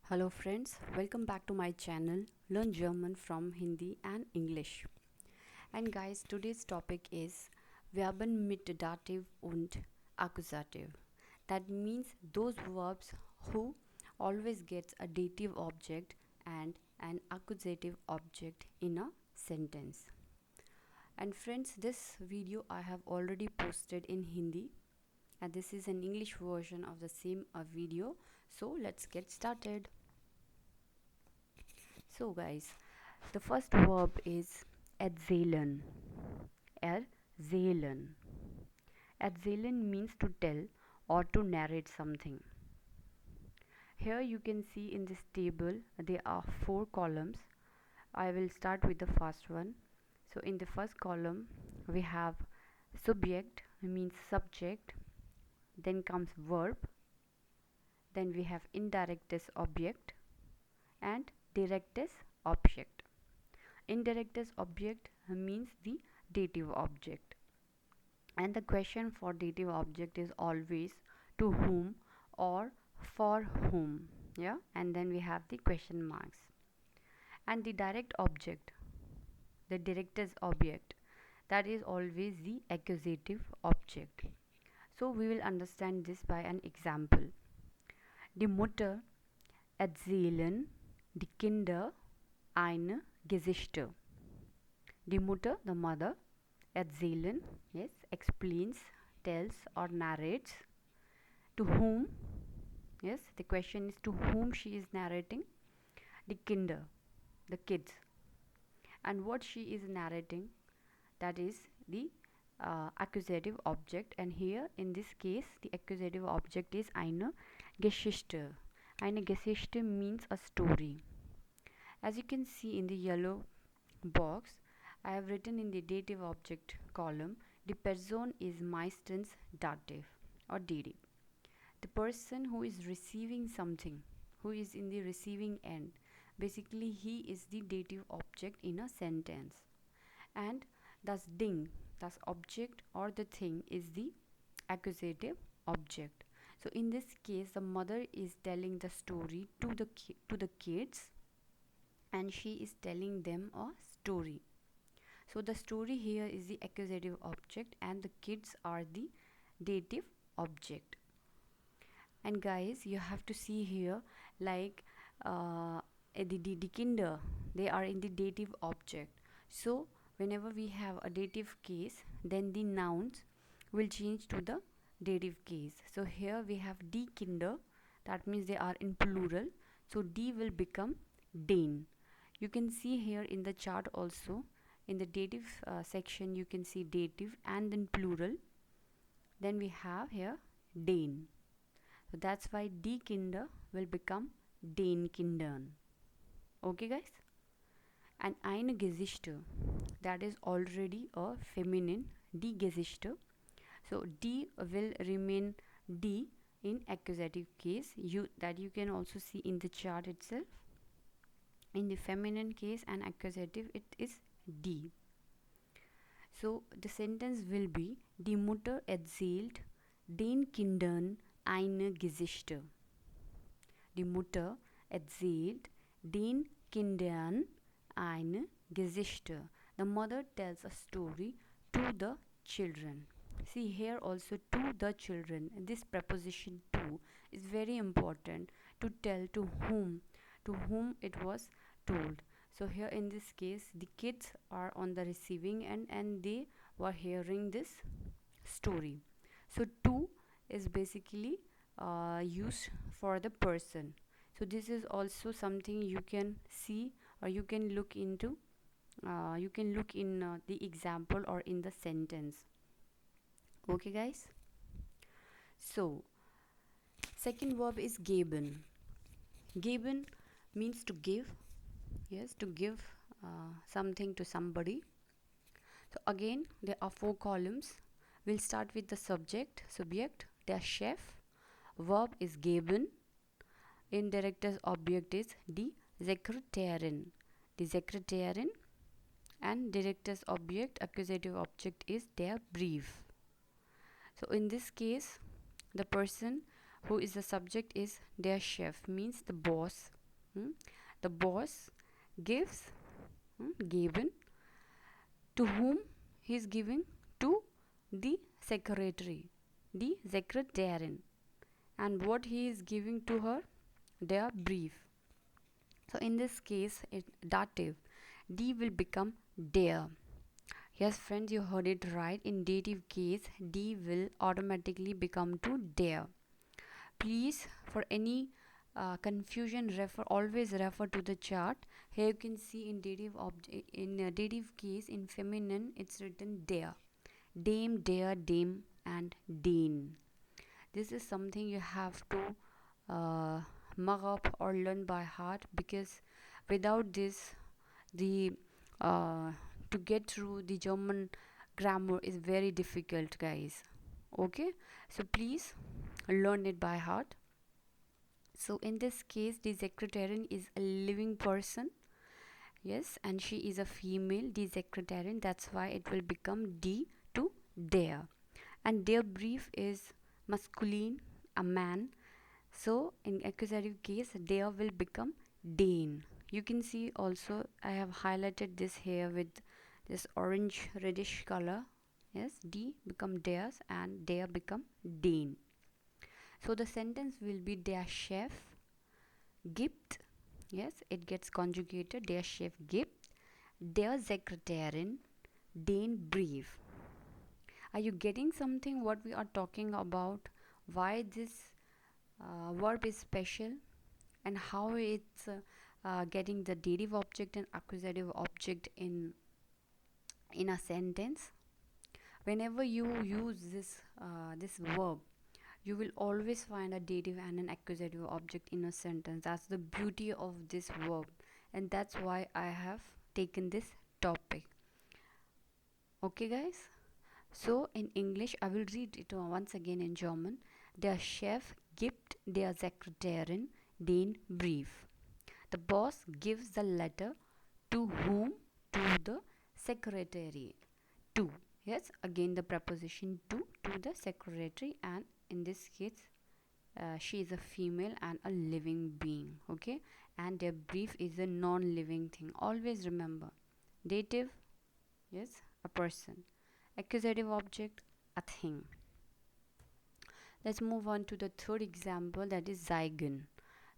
Hello friends, welcome back to my channel Learn German from Hindi and English. And guys, today's topic is Verben mit Dativ und Accusativ. That means those verbs who always gets a dative object and an accusative object in a sentence. And friends, this video I have already posted in Hindi and this is an English version of the same video. So let's get started. So guys, the first verb is erzählen. Erzählen. Erzählen means to tell or to narrate something. Here you can see in this table there are 4 columns. I will start with the first one. So in the first column we have subject, means subject, then comes verb, then we have indirectus object and directus object. Indirectus object means the dative object, and the question for dative object is always to whom or for whom. Yeah, and then we have the question marks. And the direct object, the directus object, that is always the accusative object. So we will understand this by an example. Die Mutter erzählen die Kinder eine Geschichte. Die Mutter, the mother, erzählen, yes, explains, tells or narrates. To whom? Yes, the question is to whom she is narrating. Die Kinder, the kids. And what she is narrating, that is the accusative object. And here in this case, the accusative object is eine Geschichte. Eine Geschichte means a story. As you can see in the yellow box, I have written in the dative object column, the person is meistens dative or DD. The person who is receiving something, who is in the receiving end, basically he is the dative object in a sentence. And das Ding, das object or the thing is the accusative object. So in this case, the mother is telling the story to the kids, and she is telling them a story. So the story here is the accusative object and the kids are the dative object. And guys, you have to see here, like the Kinder, they are in the dative object. So whenever we have a dative case, then the nouns will change to the dative case. So here we have die Kinder, that means they are in plural. So die will become den. You can see here in the chart also, in the dative section you can see dative and then plural, then we have here den. So that's why die Kinder will become den Kindern. Okay guys. And eine Geschichte, that is already a feminine, die Geschichte. So die will remain die in accusative case, that you can also see in the chart itself. In the feminine case and accusative, it is die. So the sentence will be: Die Mutter erzählt den Kindern eine Geschichte. Die Mutter erzählt den Kindern eine Geschichte. The mother tells a story to the children. See here also, to the children. This preposition to is very important, to tell to whom it was told. So here in this case, the kids are on the receiving end and they were hearing this story. So to is basically used for the person. So this is also something you can see or you can look into. You can look in the example or in the sentence. Okay guys. So second verb is geben. Geben means to give. Yes, to give something to somebody. So again there are 4 columns. We'll start with the subject, der Chef. Verb is geben. Indirectus object is die Sekretärin. Die Sekretärin. And directus object, accusative object is der Brief. So in this case, the person who is the subject is der Chef, means the boss The boss gives, given, to whom he is giving, to the secretary, the secretarian, and what he is giving to her, their brief. So in this case, dative, D will become der. Yes, friends, you heard it right. In dative case, D will automatically become to der. Please, for any confusion, always refer to the chart. Here you can see in dative case, in feminine, it's written der, dame, der, dame, and dane. This is something you have to mug up or learn by heart, because without this, the to get through the German grammar is very difficult, guys. Okay, so please learn it by heart. So in this case, the secretarian is a living person, yes, and she is a female, the secretarian. That's why it will become D to der. And their brief is masculine, a man. So in accusative case, there will become dane. You can see also I have highlighted this here with this orange reddish color. Yes, D become theirs and there become dane. So the sentence will be der Chef gibt. Yes, it gets conjugated. Der Chef gibt der Sekretärin den Brief. Are you getting something what we are talking about? Why this verb is special, and how it's getting the dative object and accusative object in a sentence? Whenever you use this verb, you will always find a dative and an accusative object in a sentence. That's the beauty of this verb, and that's why I have taken this topic. Okay, guys. So in English, I will read it once again in German. Der Chef gibt der Sekretärin den Brief. The boss gives the letter to whom? To the secretary. To. Yes, again the preposition to the secretary, and in this case, she is a female and a living being. Okay, and their brief is a non-living thing. Always remember, dative, yes, a person. Accusative object, a thing. Let's move on to the third example, that is zeigen.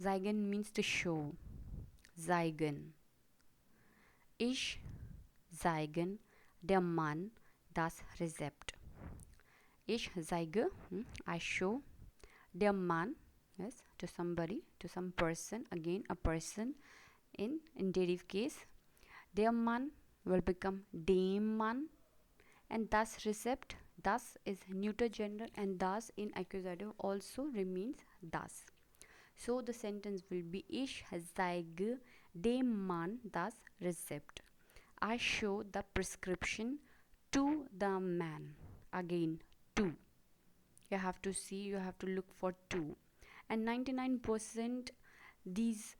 Zeigen means to show. Zeigen. Ich zeigen der Mann das Rezept. Ich zeige, I show, der Mann, yes, to somebody, to some person, again a person in dative case. Der Mann will become dem Mann, and das Rezept, das is neuter gender, and das in accusative also remains das. So the sentence will be ich zeige dem Mann das Rezept. I show the prescription to the man. Again, to. You have to see, you have to look for to. And 99% these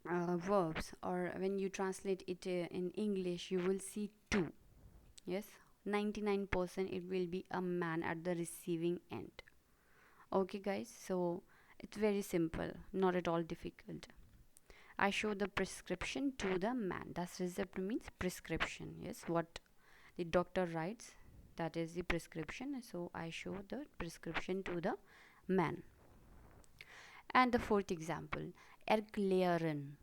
verbs, or when you translate it in English, you will see to. Yes, 99% it will be a man at the receiving end. Okay, guys, so it's very simple, not at all difficult. I show the prescription to the man. Das Rezept means prescription. Yes, what the doctor writes, that is the prescription. So I show the prescription to the man. And the fourth example, erklären.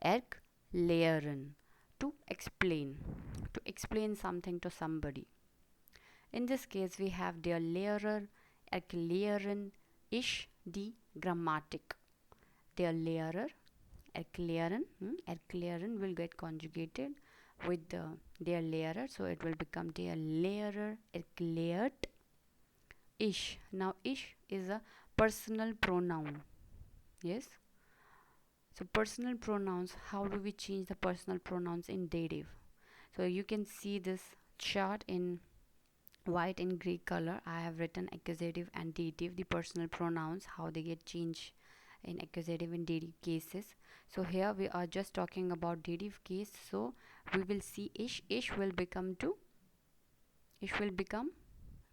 Erklären, to explain something to somebody. In this case, we have der Lehrer erklären ich die Grammatik. Der Lehrer erklären, erklären will get conjugated with der Lehrer, so it will become der Lehrer erklärt ich. Now ich is a personal pronoun. Yes, so personal pronouns, how do we change the personal pronouns in dative? So you can see this chart in white and gray color. I have written accusative and dative, the personal pronouns, how they get changed in accusative and dative cases. So here we are just talking about dative case. So we will see ich will become to, ich will become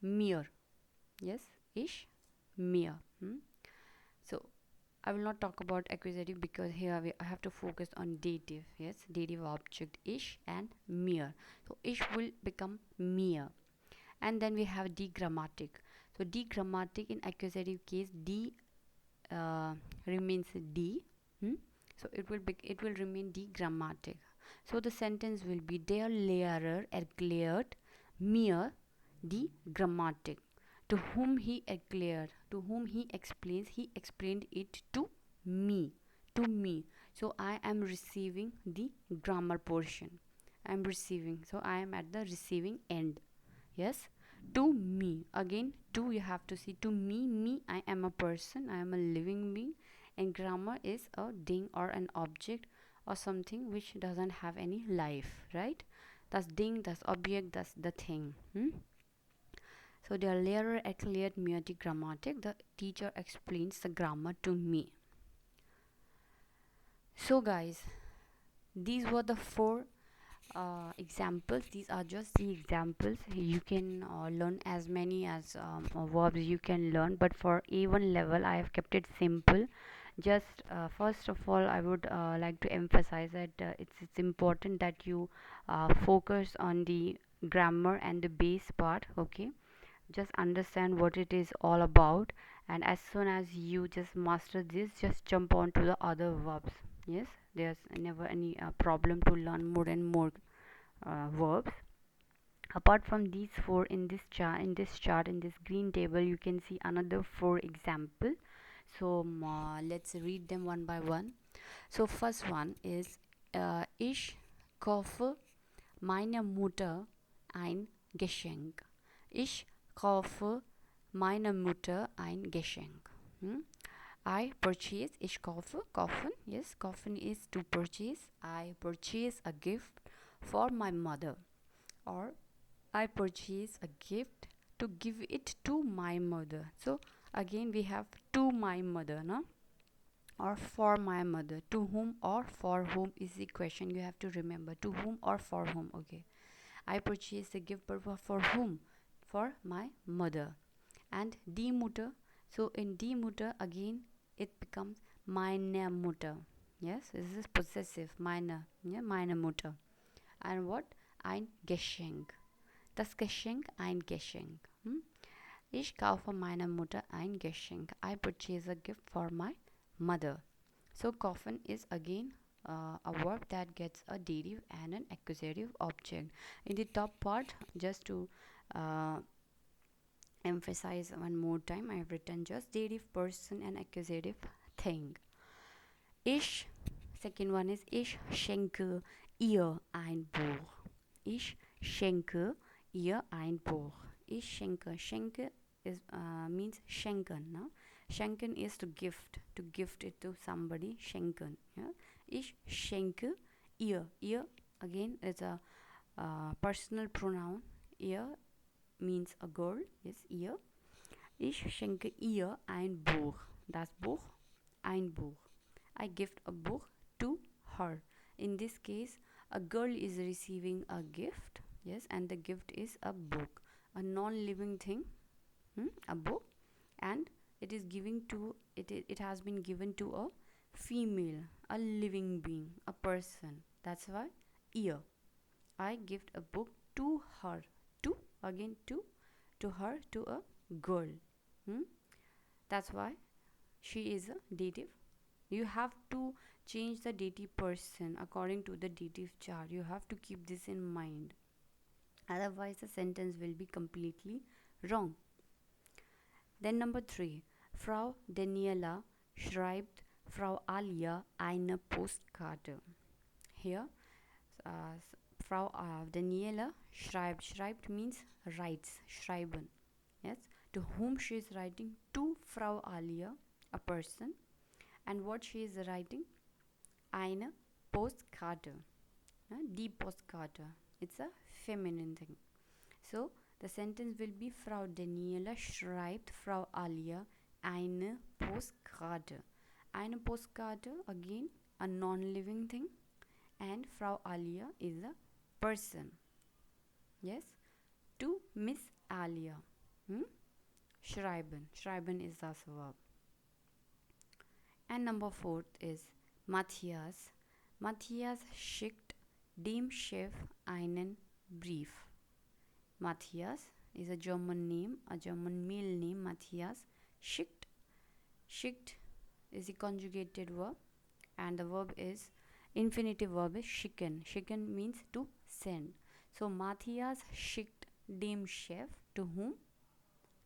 mir. Yes, ich, mir. So I will not talk about accusative because here I have to focus on dative. Yes, dative object ish and mere. So ish will become mere. And then we have degrammatic. So degrammatic in accusative case, d remains d. So it will remain degrammatic. So the sentence will be der Lehrer erklärt mir die Grammatik. To whom he erklärt, to whom he explains, he explained it to me. To me. So I am receiving the grammar portion. I am receiving. So I am at the receiving end. Yes. To me. Again, to you have to see to me. Me, I am a person. I am a living being. And grammar is a thing or an object or something which doesn't have any life, right? Das Ding, das Objekt, das the thing. So der Lehrer erklärt mir die Grammatik. The teacher explains the grammar to me. So guys, these were the four examples. These are just the examples. You can learn as many as verbs you can learn, but for A1 level I have kept it simple. Just first of all, I would like to emphasize that it's important that you focus on the grammar and the base part. Okay, just understand what it is all about, and as soon as you just master this, just jump on to the other verbs. Yes, there's never any problem to learn more and more verbs. Apart from these four, in this chart in this green table, you can see another four example. So let's read them one by one. So first one is ich kaufe meiner Mutter ein Geschenk. Ich kaufe meiner Mutter ein Geschenk. I purchase, ich kaufe, kaufen, yes, kaufen is to purchase. I purchase a gift for my mother, or I purchase a gift to give it to my mother. So again we have to my mother, no? Or for my mother. To whom or for whom is the question you have to remember. To whom or for whom. Okay, I purchased a gift, but for whom? For my mother. And die Mutter. So in die Mutter again it becomes meine Mutter. Yes, this is possessive. Meine, yeah, meine Mutter. And what? Ein Geschenk. Das Geschenk, ein Geschenk. Ich kaufe meiner Mutter ein Geschenk. I purchase a gift for my mother. So kaufen is again a verb that gets a dative and an accusative object. In the top part, just to emphasize one more time, I have written just dative person and accusative thing. Ich, second one is ich schenke ihr ein Buch. Ich schenke ihr ein Buch. Ich schenke. Schenke is means schenken. No? Schenken is to gift it to somebody. Schenken. Yeah? Ich schenke ihr. Ihr again is a personal pronoun. Ihr means a girl. Yes, ihr. Ich schenke ihr ein Buch. Das Buch, ein Buch. I gift a book to her. In this case, a girl is receiving a gift. Yes, and the gift is a book, a non-living thing, a book, and it is giving to it has been given to a female, a living being, a person. That's why ear. I gift a book to her. To again to her, to a girl. That's why she is a dative. You have to change the dative person according to the dative chart. You have to keep this in mind. Otherwise, the sentence will be completely wrong. Then number 3. Frau Daniela schreibt Frau Alia eine Postkarte. Here, Frau Daniela schreibt. Schreibt means writes. Schreiben. Yes. To whom she is writing? To Frau Alia, a person. And what she is writing? Eine Postkarte. Die Postkarte. It's a feminine thing. So the sentence will be Frau Daniela schreibt Frau Alia eine Postkarte. Eine Postkarte, again a non-living thing, and Frau Alia is a person. Yes, to Miss Alia. Schreiben. Schreiben is das verb. And number fourth is Matthias. Matthias schickt dem Chef einen Brief. Matthias is a German name, a German male name, Matthias. Schickt. Schickt is the conjugated verb, and the verb is infinitive verb is schicken. Schicken means to send. So Matthias schickt dem Chef, to whom?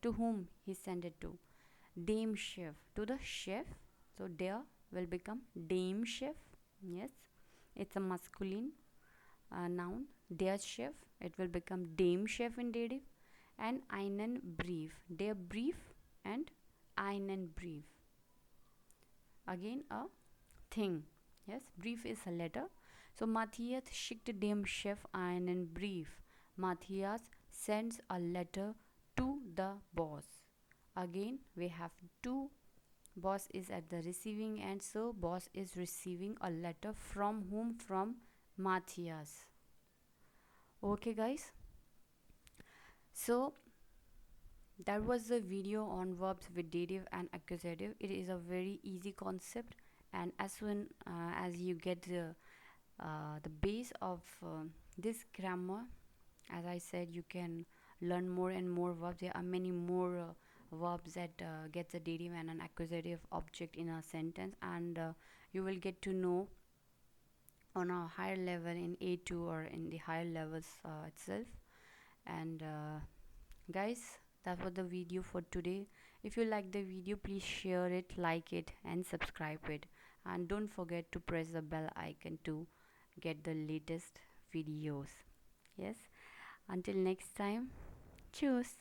To whom he sent it to? Dem Chef, to the chef. So der will become dem Chef. Yes, it's a masculine noun. Der Chef, it will become dem Chef in dative. And einen Brief, der Brief and einen Brief. Again a thing. Yes, brief is a letter. So Matthias schickt dem Chef einen Brief. Matthias sends a letter to the boss. Again we have two. Boss is at the receiving end, so boss is receiving a letter from whom? From Matthias. Okay guys, so that was the video on verbs with dative and accusative. It is a very easy concept, and as soon as you get the base of this grammar, as I said, you can learn more and more verbs. There are many more verbs that gets a dative and an accusative object in a sentence, and you will get to know on a higher level in A2 or in the higher levels itself. And guys, that was the video for today. If you like the video, please share it, like it, and subscribe it, and don't forget to press the bell icon to get the latest videos. Yes, until next time, cheers.